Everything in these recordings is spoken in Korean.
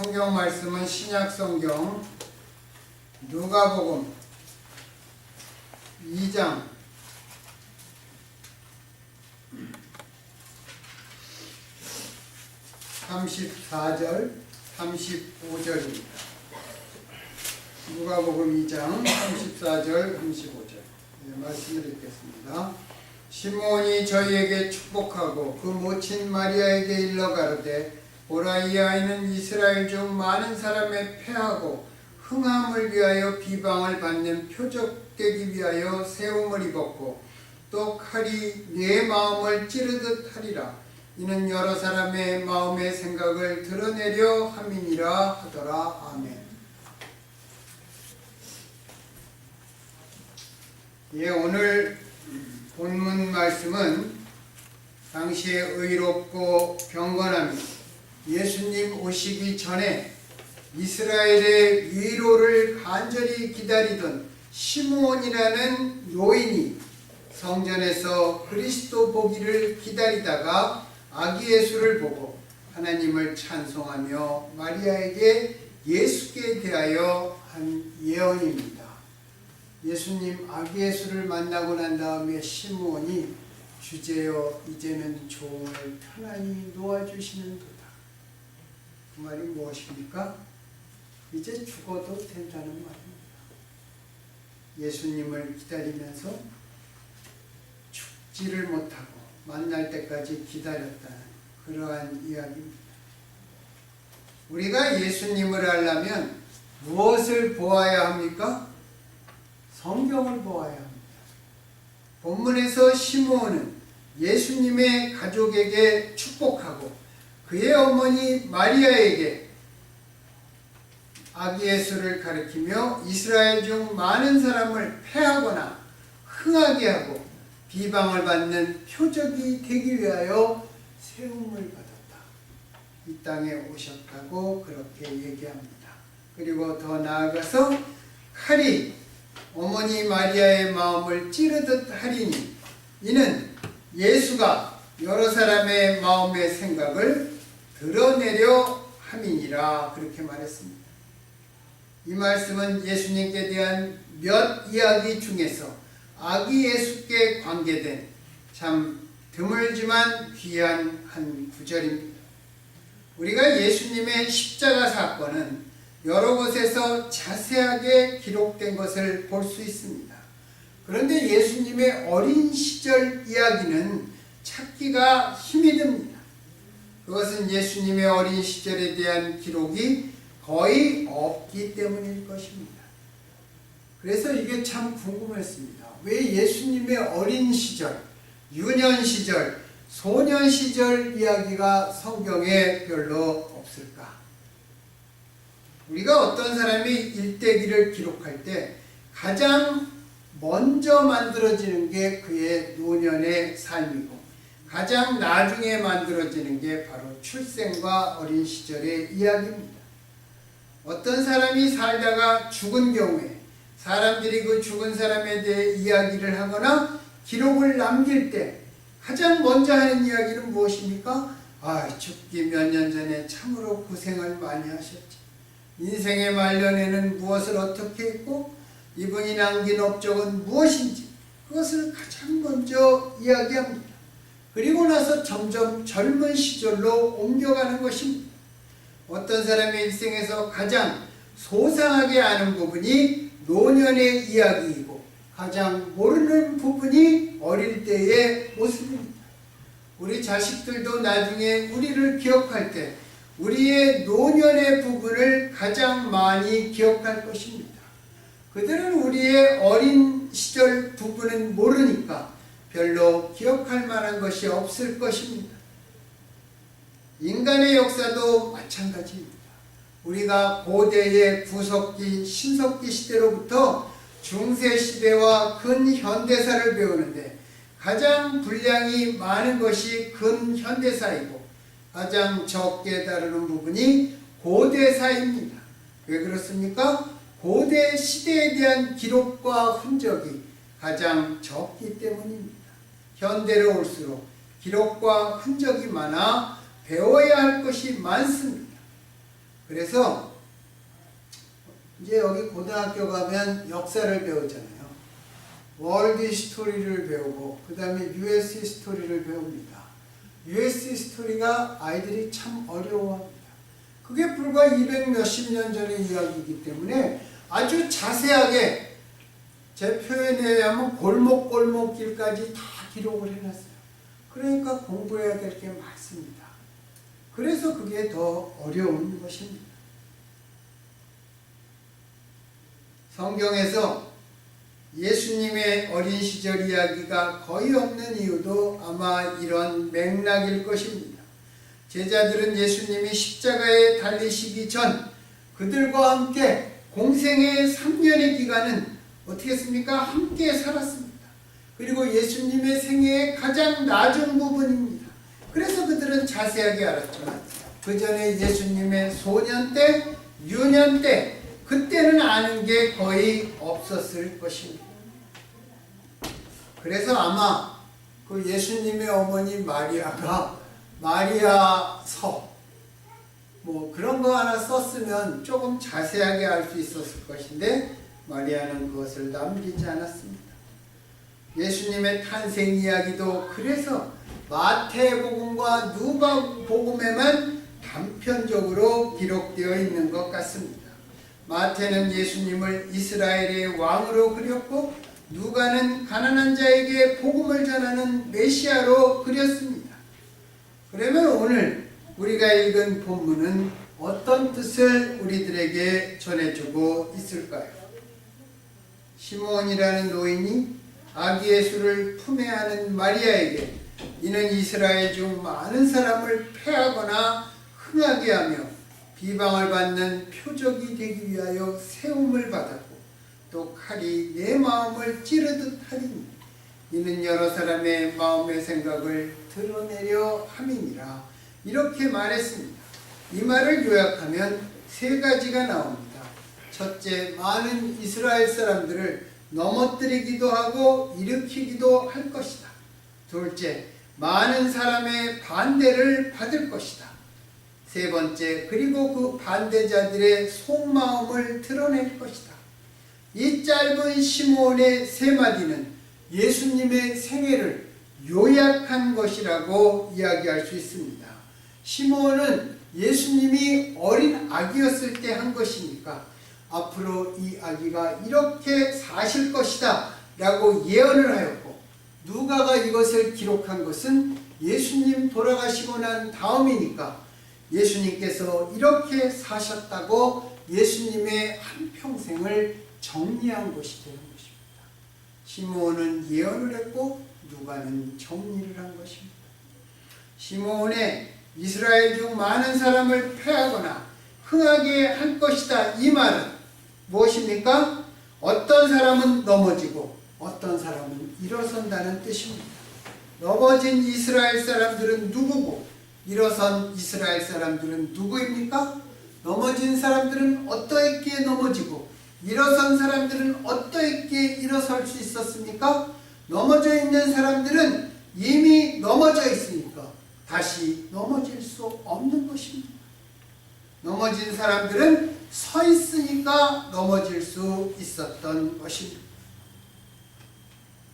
성경 말씀은 신약 성경 누가복음 2장 34절 35절입니다. 누가복음 2장 34절 35절 말씀을 읽겠습니다. 시몬이 저희에게 축복하고 그 모친 마리아에게 일러 가로되 보라, 이 아이는 이스라엘 중 많은 사람의 패하고 흥함을 위하여 비방을 받는 표적되기 위하여 세움을 입었고 또 칼이 네 마음을 찌르듯 하리라. 이는 여러 사람의 마음의 생각을 드러내려 함이니라 하더라. 아멘. 오늘 본문 말씀은 당시에 의롭고 경건함이 예수님 오시기 전에 이스라엘의 위로를 간절히 기다리던 시므온이라는 요인이 성전에서 그리스도 보기를 기다리다가 아기 예수를 보고 하나님을 찬송하며 마리아에게 예수께 대하여 한 예언입니다. 예수님 아기 예수를 만나고 난 다음에 시므온이 주제여 이제는 종을 편안히 놓아주시는도다. 그 말이 무엇입니까? 이제 죽어도 된다는 말입니다. 예수님을 기다리면서 죽지를 못하고 만날 때까지 기다렸다는 그러한 이야기입니다. 우리가 예수님을 알려면 무엇을 보아야 합니까? 성경을 보아야 합니다. 본문에서 시므온은 예수님의 가족에게 축복하고 그의 어머니 마리아에게 아기 예수를 가리키며 이스라엘 중 많은 사람을 패하거나 흥하게 하고 비방을 받는 표적이 되기 위하여 세움을 받았다. 이 땅에 오셨다고 그렇게 얘기합니다. 그리고 더 나아가서 칼이 어머니 마리아의 마음을 찌르듯 하리니 이는 예수가 여러 사람의 마음의 생각을 드러내려 함이니라 그렇게 말했습니다. 이 말씀은 예수님께 대한 몇 이야기 중에서 아기 예수께 관계된 참 드물지만 귀한 한 구절입니다. 우리가 예수님의 십자가 사건은 여러 곳에서 자세하게 기록된 것을 볼 수 있습니다. 그런데 예수님의 어린 시절 이야기는 찾기가 힘이 듭니다. 그것은 예수님의 어린 시절에 대한 기록이 거의 없기 때문일 것입니다. 그래서 이게 참 궁금했습니다. 왜 예수님의 어린 시절, 유년 시절, 소년 시절 이야기가 성경에 별로 없을까? 우리가 어떤 사람이 일대기를 기록할 때 가장 먼저 만들어지는 게 그의 노년의 삶이고 가장 나중에 만들어지는 게 바로 출생과 어린 시절의 이야기입니다. 어떤 사람이 살다가 죽은 경우에 사람들이 그 죽은 사람에 대해 이야기를 하거나 기록을 남길 때 가장 먼저 하는 이야기는 무엇입니까? 죽기 몇 년 전에 참으로 고생을 많이 하셨지. 인생의 말년에는 무엇을 어떻게 했고 이분이 남긴 업적은 무엇인지 그것을 가장 먼저 이야기합니다. 그리고 나서 점점 젊은 시절로 옮겨가는 것입니다. 어떤 사람의 일생에서 가장 소상하게 아는 부분이 노년의 이야기이고 가장 모르는 부분이 어릴 때의 모습입니다. 우리 자식들도 나중에 우리를 기억할 때 우리의 노년의 부분을 가장 많이 기억할 것입니다. 그들은 우리의 어린 시절 부분은 모르니까 별로 기억할 만한 것이 없을 것입니다. 인간의 역사도 마찬가지입니다. 우리가 고대의 구석기, 신석기 시대로부터 중세시대와 근현대사를 배우는데 가장 분량이 많은 것이 근현대사이고 가장 적게 다루는 부분이 고대사입니다. 왜 그렇습니까? 고대 시대에 대한 기록과 흔적이 가장 적기 때문입니다. 현대로 올수록 기록과 흔적이 많아 배워야 할 것이 많습니다. 그래서 이제 여기 고등학교 가면 역사를 배우잖아요. 월드 히스토리를 배우고 그 다음에 US 히스토리를 배웁니다. US 히스토리가 아이들이 참 어려워합니다. 그게 불과 200 몇십 년 전의 이야기이기 때문에 아주 자세하게 제 표현에 의하면 골목골목길까지 다 기록을 해놨어요. 그러니까 공부해야 될 게 많습니다. 그래서 그게 더 어려운 것입니다. 성경에서 예수님의 어린 시절 이야기가 거의 없는 이유도 아마 이런 맥락일 것입니다. 제자들은 예수님이 십자가에 달리시기 전 그들과 함께 공생의 3년의 기간은 어떻게 했습니까? 함께 살았습니다. 그리고 예수님의 생애의 가장 낮은 부분입니다. 그래서 그들은 자세하게 알았지만 그 전에 예수님의 소년 때, 유년 때 그때는 아는 게 거의 없었을 것입니다. 그래서 아마 그 예수님의 어머니 마리아가 마리아서 뭐 그런 거 하나 썼으면 조금 자세하게 알 수 있었을 것인데 마리아는 그것을 남기지 않았습니다. 예수님의 탄생 이야기도 그래서 마태복음과 누가복음에만 단편적으로 기록되어 있는 것 같습니다. 마태는 예수님을 이스라엘의 왕으로 그렸고 누가는 가난한 자에게 복음을 전하는 메시아로 그렸습니다. 그러면 오늘 우리가 읽은 본문은 어떤 뜻을 우리들에게 전해주고 있을까요? 시므온이라는 노인이 아기 예수를 품에 안은 마리아에게 이는 이스라엘 중 많은 사람을 패하거나 흥하게 하며 비방을 받는 표적이 되기 위하여 세움을 받았고 또 칼이 내 마음을 찌르듯 하리니 이는 여러 사람의 마음의 생각을 드러내려 함이니라. 이렇게 말했습니다. 이 말을 요약하면 세 가지가 나옵니다. 첫째, 많은 이스라엘 사람들을 넘어뜨리기도 하고 일으키기도 할 것이다. 둘째, 많은 사람의 반대를 받을 것이다. 세 번째, 그리고 그 반대자들의 속마음을 드러낼 것이다. 이 짧은 시므온의 세 마디는 예수님의 생애를 요약한 것이라고 이야기할 수 있습니다. 시므온은 예수님이 어린 아기였을 때 한 것이니까 앞으로 이 아기가 이렇게 사실 것이다 라고 예언을 하였고 누가가 이것을 기록한 것은 예수님 돌아가시고 난 다음이니까 예수님께서 이렇게 사셨다고 예수님의 한평생을 정리한 것이 되는 것입니다. 시므온은 예언을 했고 누가는 정리를 한 것입니다. 시므온의 이스라엘 중 많은 사람을 패하거나 흥하게 할 것이다. 이 말은 무엇입니까? 어떤 사람은 넘어지고 어떤 사람은 일어선다는 뜻입니다. 넘어진 이스라엘 사람들은 누구고 일어선 이스라엘 사람들은 누구입니까? 넘어진 사람들은 어떻게 넘어지고 일어선 사람들은 어떻게 일어설 수 있었습니까? 넘어져 있는 사람들은 이미 넘어져 있으니까 다시 넘어질 수 없는 것입니다. 넘어진 사람들은 서 있으니까 넘어질 수 있었던 것입니다.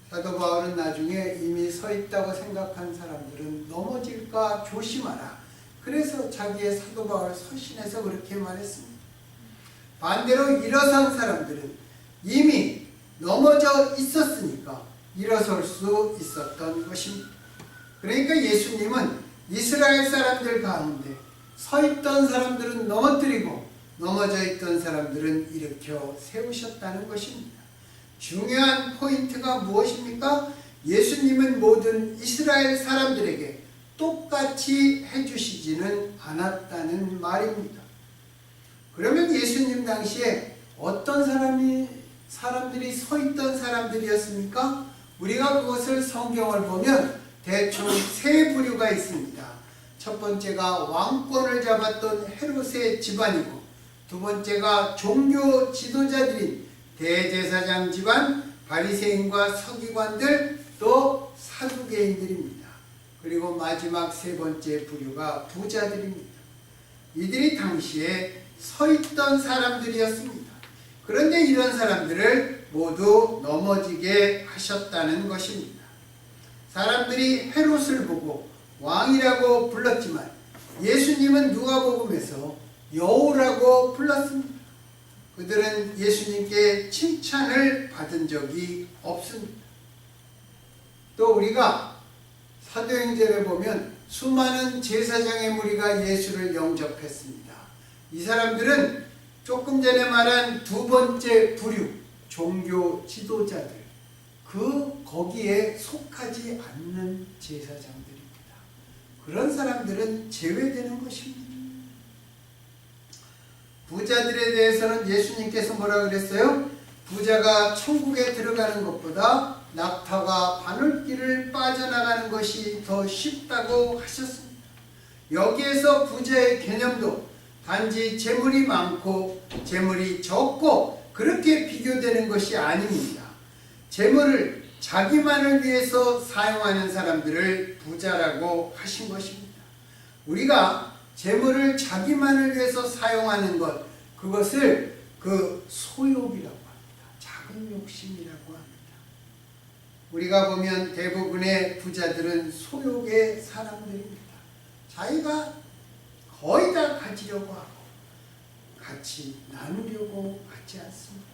사도 바울은 나중에 이미 서 있다고 생각한 사람들은 넘어질까 조심하라. 그래서 자기의 사도 바울 서신에서 그렇게 말했습니다. 반대로 일어선 사람들은 이미 넘어져 있었으니까 일어설 수 있었던 것입니다. 그러니까 예수님은 이스라엘 사람들 가운데 서 있던 사람들은 넘어뜨리고 넘어져 있던 사람들은 일으켜 세우셨다는 것입니다. 중요한 포인트가 무엇입니까? 예수님은 모든 이스라엘 사람들에게 똑같이 해주시지는 않았다는 말입니다. 그러면 예수님 당시에 어떤 사람들이 서 있던 사람들이었습니까? 우리가 그것을 성경을 보면 대충 세 부류가 있습니다. 첫 번째가 왕권을 잡았던 헤롯의 집안이고 두 번째가 종교 지도자들인 대제사장 집안, 바리새인과 서기관들, 또 사두개인들입니다. 그리고 마지막 세 번째 부류가 부자들입니다. 이들이 당시에 서 있던 사람들이었습니다. 그런데 이런 사람들을 모두 넘어지게 하셨다는 것입니다. 사람들이 헤롯을 보고 왕이라고 불렀지만 예수님은 누가복음에서 여우라고 불렀습니다. 그들은 예수님께 칭찬을 받은 적이 없습니다. 또 우리가 사도행전에 보면 수많은 제사장의 무리가 예수를 영접했습니다. 이 사람들은 조금 전에 말한 두 번째 부류, 종교 지도자들, 거기에 속하지 않는 제사장들입니다. 그런 사람들은 제외되는 것입니다. 부자들에 대해서는 예수님께서 뭐라 그랬어요? 부자가 천국에 들어가는 것보다 낙타가 바늘길을 빠져나가는 것이 더 쉽다고 하셨습니다. 여기에서 부자의 개념도 단지 재물이 많고 재물이 적고 그렇게 비교되는 것이 아닙니다. 재물을 자기만을 위해서 사용하는 사람들을 부자라고 하신 것입니다. 우리가 재물을 자기만을 위해서 사용하는 것, 그것을 소욕이라고 합니다. 작은 욕심이라고 합니다. 우리가 보면 대부분의 부자들은 소욕의 사람들입니다. 자기가 거의 다 가지려고 하고 같이 나누려고 하지 않습니다.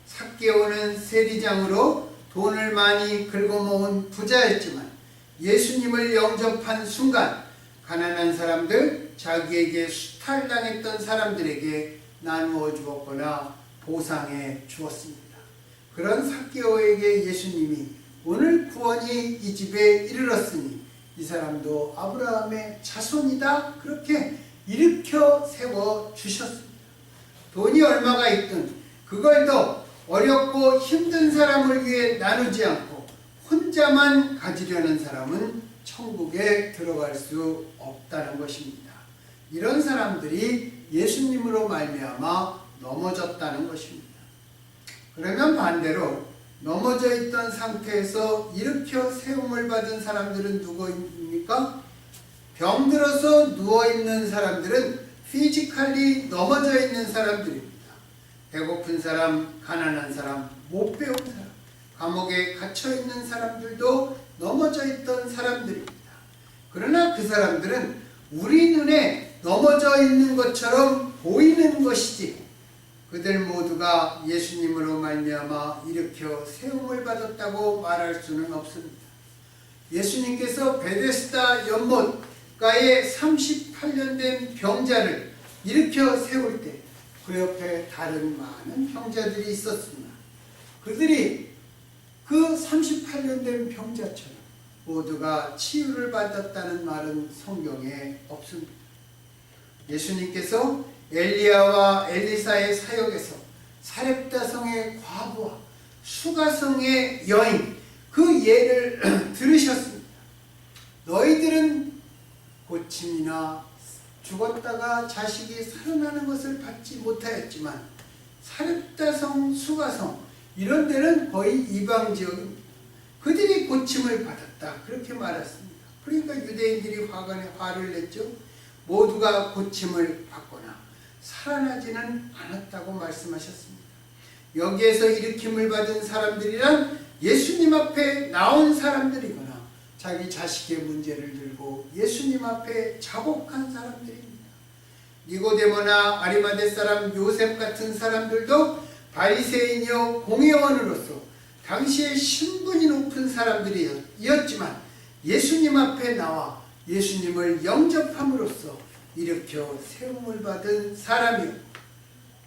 삭개오는 세리장으로 돈을 많이 긁어모은 부자였지만 예수님을 영접한 순간 가난한 사람들, 자기에게 수탈당했던 사람들에게 나누어 주었거나 보상해 주었습니다. 그런 삭개오에게 예수님이 오늘 구원이 이 집에 이르렀으니 이 사람도 아브라함의 자손이다, 그렇게 일으켜 세워 주셨습니다. 돈이 얼마가 있든 그걸 더 어렵고 힘든 사람을 위해 나누지 않고 혼자만 가지려는 사람은 천국에 들어갈 수 없다는 것입니다. 이런 사람들이 예수님으로 말미암아 넘어졌다는 것입니다. 그러면 반대로 넘어져 있던 상태에서 일으켜 세움을 받은 사람들은 누구입니까? 병들어서 누워있는 사람들은 피지컬리 넘어져 있는 사람들입니다. 배고픈 사람, 가난한 사람, 못 배운 사람, 감옥에 갇혀있는 사람들도 넘어져 있던 사람들입니다. 그러나 그 사람들은 우리 눈에 넘어져 있는 것처럼 보이는 것이지 그들 모두가 예수님으로 말미암아 일으켜 세움을 받았다고 말할 수는 없습니다. 예수님께서 베데스다 연못가에 38년 된 병자를 일으켜 세울 때 그 옆에 다른 많은 병자들이 있었습니다. 그들이 그 38년 된 병자처럼 모두가 치유를 받았다는 말은 성경에 없습니다. 예수님께서 엘리야와 엘리사의 사역에서 사렙다성의 과부와 수가성의 여인, 그 예를 들으셨습니다. 너희들은 고침이나 죽었다가 자식이 살아나는 것을 받지 못하였지만 사렙다성, 수가성 이런 데는 거의 이방 지역입니다. 그들이 고침을 받았다, 그렇게 말했습니다. 그러니까 유대인들이 화를 냈죠. 모두가 고침을 받거나 살아나지는 않았다고 말씀하셨습니다. 여기에서 일으킴을 받은 사람들이란 예수님 앞에 나온 사람들이거나 자기 자식의 문제를 들고 예수님 앞에 자복한 사람들입니다. 니고데모나 아리마대 사람 요셉 같은 사람들도 바리새인이요 공회원으로서 당시에 신분이 높은 사람들이었지만 예수님 앞에 나와 예수님을 영접함으로써 일으켜 세움을 받은 사람이요,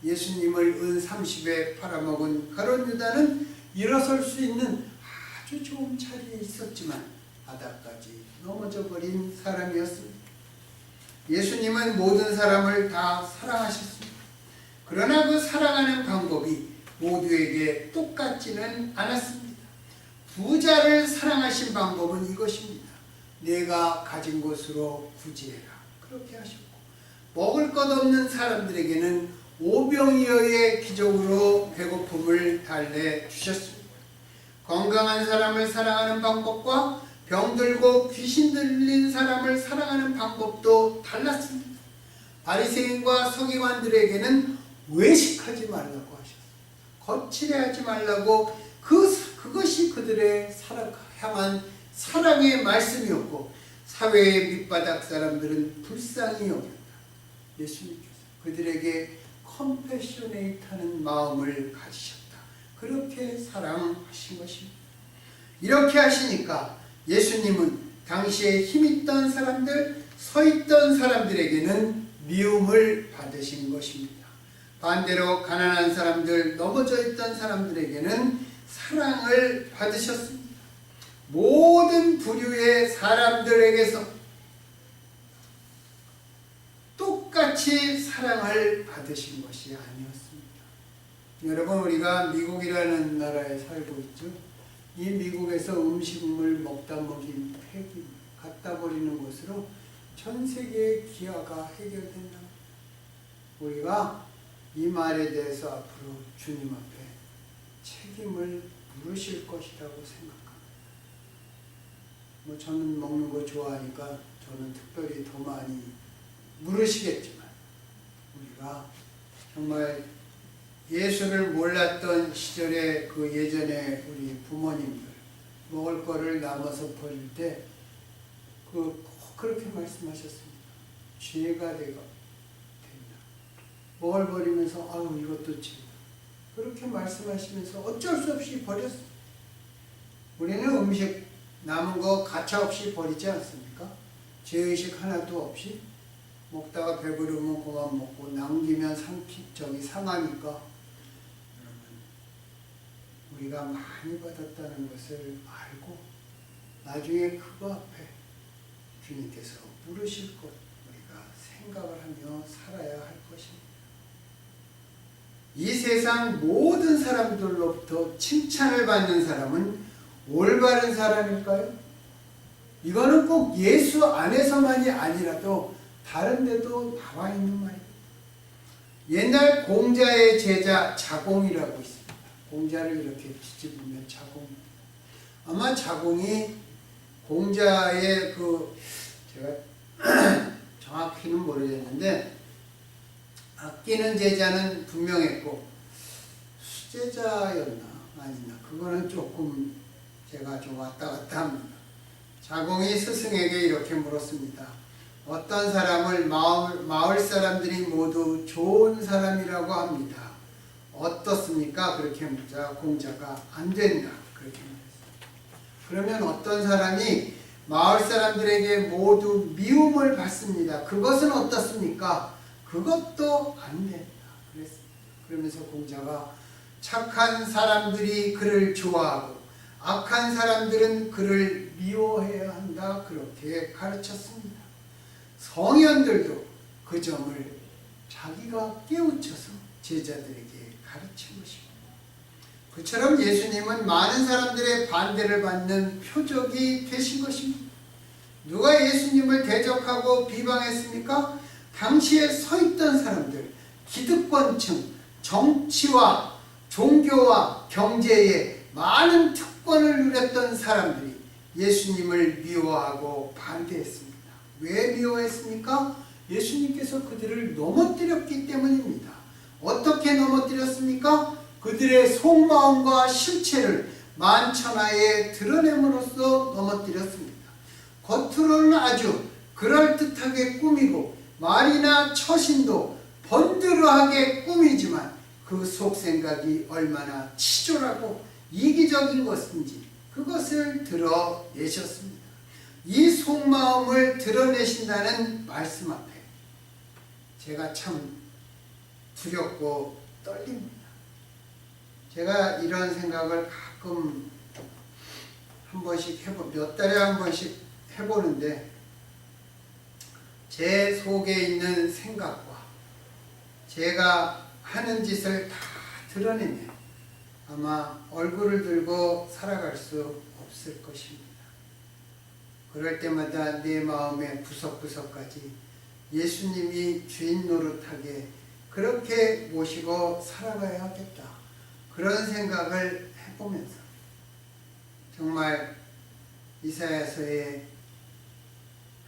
예수님을 은 30에 팔아먹은 가룟 유다는 일어설 수 있는 아주 좋은 자리에 있었지만 바닥까지 넘어져 버린 사람이었습니다. 예수님은 모든 사람을 다 사랑하셨습니다. 그러나 그 사랑하는 방법이 모두에게 똑같지는 않았습니다. 부자를 사랑하신 방법은 이것입니다. 내가 가진 것으로 구제해라, 그렇게 하셨고, 먹을 것 없는 사람들에게는 오병이어의 기적으로 배고픔을 달래주셨습니다. 건강한 사람을 사랑하는 방법과 병들고 귀신 들린 사람을 사랑하는 방법도 달랐습니다. 바리새인과 서기관들에게는 외식하지 말라고 하셨어요. 거칠해하지 말라고 그것이 그들의 향한 사랑의 말씀이었고 사회의 밑바닥 사람들은 불쌍히 여겼다. 예수님께서 그들에게 컴패셔네이트하는 마음을 가지셨다. 그렇게 사랑하신 것입니다. 이렇게 하시니까 예수님은 당시에 힘있던 사람들, 서있던 사람들에게는 미움을 받으신 것입니다. 반대로 가난한 사람들, 넘어져 있던 사람들에게는 사랑을 받으셨습니다. 모든 부류의 사람들에게서 똑같이 사랑을 받으신 것이 아니었습니다. 여러분, 우리가 미국이라는 나라에 살고 있죠. 이 미국에서 음식물 먹다 먹인 폐기물 갖다 버리는 것으로 전 세계의 기아가 해결된다. 우리가 이 말에 대해서 앞으로 주님 앞에 책임을 물으실 것이라고 생각합니다. 저는 먹는 거 좋아하니까 저는 특별히 더 많이 물으시겠지만 우리가 정말 예수를 몰랐던 시절에 그 예전에 우리 부모님들 먹을 거를 남아서 버릴 때 그렇게 말씀하셨습니다. 죄가 된다. 먹을 버리면서 아유 이것도 죄다. 그렇게 말씀하시면서 어쩔 수 없이 버렸어요. 우리는 음식 남은 거 가차없이 버리지 않습니까? 죄의식 하나도 없이 먹다가 배부르면 그만 먹고 남기면 상하니까. 여러분, 우리가 많이 받았다는 것을 알고 나중에 그거 앞에 주님께서 물으실 것 우리가 생각을 하며 살아야 할 것입니다. 이 세상 모든 사람들로부터 칭찬을 받는 사람은 올바른 사람일까요? 이거는 꼭 예수 안에서만이 아니라도 다른 데도 나와 있는 말이에요. 옛날 공자의 제자 자공이라고 있습니다. 공자를 이렇게 뒤집으면 자공입니다. 아마 자공이 공자의 제가 정확히는 모르겠는데 아끼는 제자는 분명했고 수제자였나 아니나 그거는 조금 제가 좀 왔다 갔다 합니다. 자공이 스승에게 이렇게 물었습니다. 어떤 사람을 마을 사람들이 모두 좋은 사람이라고 합니다. 어떻습니까? 그렇게 묻자 공자가 안 된다. 그렇게 말했습니다. 그러면 어떤 사람이 마을 사람들에게 모두 미움을 받습니다. 그것은 어떻습니까? 그것도 안 된다. 그랬습니다. 그러면서 공자가 착한 사람들이 그를 좋아하고 악한 사람들은 그를 미워해야 한다. 그렇게 가르쳤습니다. 성현들도 그 점을 자기가 깨우쳐서 제자들에게 가르친 것입니다. 그처럼 예수님은 많은 사람들의 반대를 받는 표적이 되신 것입니다. 누가 예수님을 대적하고 비방했습니까? 당시에 서 있던 사람들, 기득권층, 정치와 종교와 경제에 많은 특권을 누렸던 사람들이 예수님을 미워하고 반대했습니다. 왜 미워했습니까? 예수님께서 그들을 넘어뜨렸기 때문입니다. 어떻게 넘어뜨렸습니까? 그들의 속마음과 실체를 만천하에 드러냄으로써 넘어뜨렸습니다. 겉으로는 아주 그럴듯하게 꾸미고 말이나 처신도 번드러하게 꾸미지만 그 속생각이 얼마나 치졸하고 이기적인 것인지 그것을 드러내셨습니다. 이 속마음을 드러내신다는 말씀 앞에 제가 참 두렵고 떨립니다. 제가 이런 생각을 가끔 한 번씩 몇 달에 한 번씩 해보는데 제 속에 있는 생각과 제가 하는 짓을 다 드러내면 아마 얼굴을 들고 살아갈 수 없을 것입니다. 그럴 때마다 내 마음의 구석구석까지 예수님이 주인 노릇하게 그렇게 모시고 살아가야 하겠다. 그런 생각을 해보면서 정말 이사야서에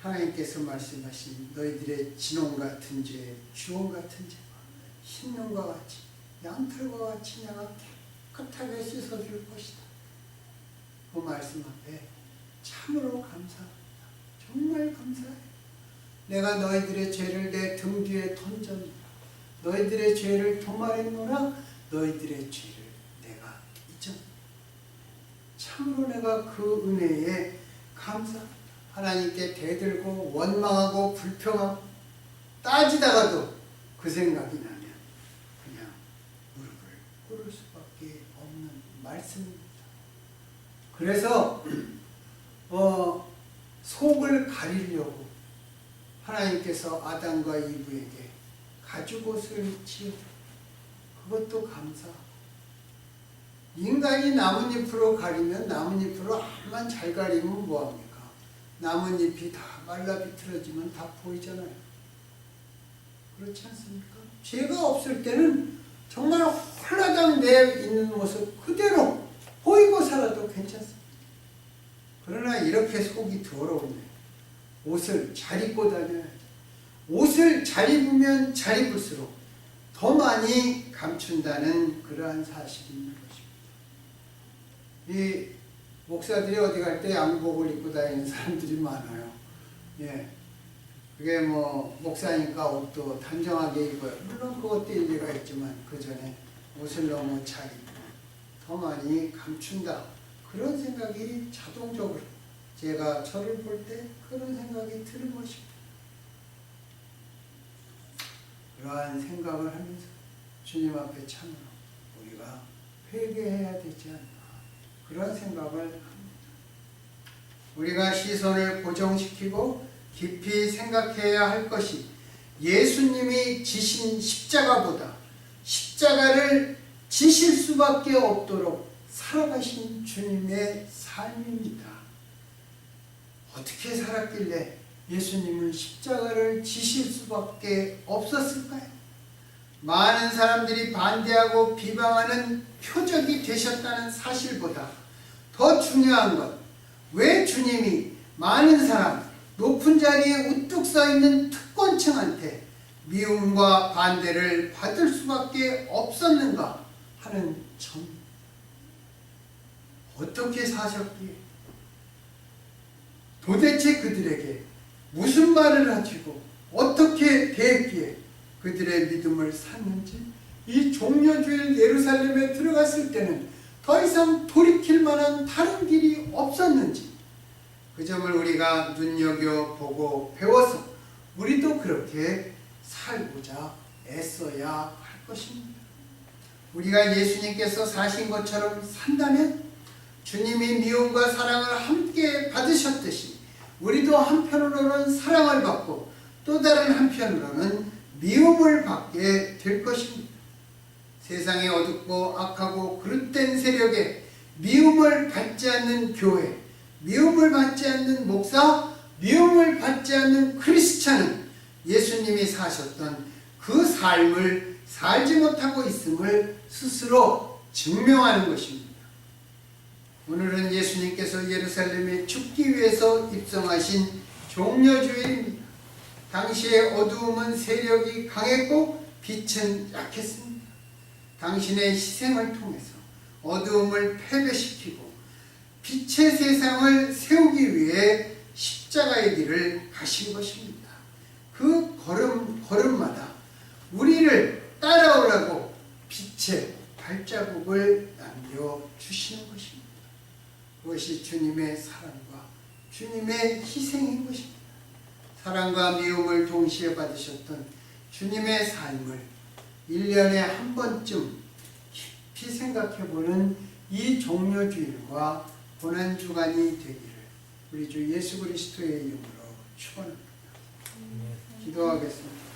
하나님께서 말씀하신 너희들의 진홍 같은 죄, 주홍 같은 죄가 흰눈과 같이 양털과 같이 내가 깨끗하게 씻어줄 것이다. 그 말씀 앞에 참으로 감사합니다. 정말 감사해요. 내가 너희들의 죄를 내 등 뒤에 던졌노라. 너희들의 죄를 도말했노라. 너희들의 죄를 내가 잊었노라. 참으로 내가 그 은혜에 감사합니다. 하나님께 대들고 원망하고 불평하고 따지다가도 그 생각이 나면 그냥 무릎을 꿇을 수밖에 없는 말씀입니다. 그래서 속을 가리려고 하나님께서 아담과 이브에게 가죽옷을 지어주고 그것도 감사하고, 인간이 나뭇잎으로 가리면 나뭇잎으로 암만 잘 가리면 뭐합니까? 나뭇잎이 다 말라 비틀어지면 다 보이잖아요. 그렇지 않습니까? 죄가 없을 때는 정말 홀라당 내 있는 모습 그대로 보이고 살아도 괜찮습니다. 그러나 이렇게 속이 더러우면 옷을 잘 입고 다녀야죠. 옷을 잘 입으면 잘 입을수록 더 많이 감춘다는 그러한 사실이 있는 것입니다. 이 목사들이 어디 갈 때 양복을 입고 다니는 사람들이 많아요. 예. 그게 뭐 목사니까 옷도 단정하게 입어요. 물론 그것도 일리가 있지만 그 전에 옷을 너무 잘 입고 더 많이 감춘다. 그런 생각이 자동적으로 제가 저를 볼 때 그런 생각이 드는 것입니다. 그러한 생각을 하면서 주님 앞에 참으로 우리가 회개해야 되지 않나, 그런 생각을 합니다. 우리가 시선을 고정시키고 깊이 생각해야 할 것이 예수님이 지신 십자가보다 십자가를 지실 수밖에 없도록 살아가신 주님의 삶입니다. 어떻게 살았길래 예수님은 십자가를 지실 수밖에 없었을까요? 많은 사람들이 반대하고 비방하는 표적이 되셨다는 사실보다 더 중요한 것, 왜 주님이 많은 사람, 높은 자리에 우뚝 서 있는 특권층한테 미움과 반대를 받을 수밖에 없었는가 하는 점. 어떻게 사셨기에, 도대체 그들에게 무슨 말을 하시고 어떻게 대했기에 그들의 믿음을 샀는지, 이 종려주일 예루살렘에 들어갔을 때는 더 이상 돌이킬 만한 다른 길이 없었는지, 그 점을 우리가 눈여겨보고 배워서 우리도 그렇게 살고자 애써야 할 것입니다. 우리가 예수님께서 사신 것처럼 산다면 주님이 미움과 사랑을 함께 받으셨듯이 우리도 한편으로는 사랑을 받고 또 다른 한편으로는 미움을 받게 될 것입니다. 세상에 어둡고 악하고 그릇된 세력에 미움을 받지 않는 교회, 미움을 받지 않는 목사, 미움을 받지 않는 크리스찬은 예수님이 사셨던 그 삶을 살지 못하고 있음을 스스로 증명하는 것입니다. 오늘은 예수님께서 예루살렘에 죽기 위해서 입성하신 종려주일입니다. 당시의 어두움은 세력이 강했고 빛은 약했습니다. 당신의 희생을 통해서 어두움을 패배시키고 빛의 세상을 세우기 위해 십자가의 길을 가신 것입니다. 그 걸음마다 우리를 따라오라고 빛의 발자국을 남겨주시는 것입니다. 그것이 주님의 사랑과 주님의 희생인 것입니다. 사랑과 미움을 동시에 받으셨던 주님의 삶을 1년에 한 번쯤 깊이 생각해보는 이 종려주일과 고난주간이 되기를 우리 주 예수 그리스도의 이름으로 축원합니다. 기도하겠습니다.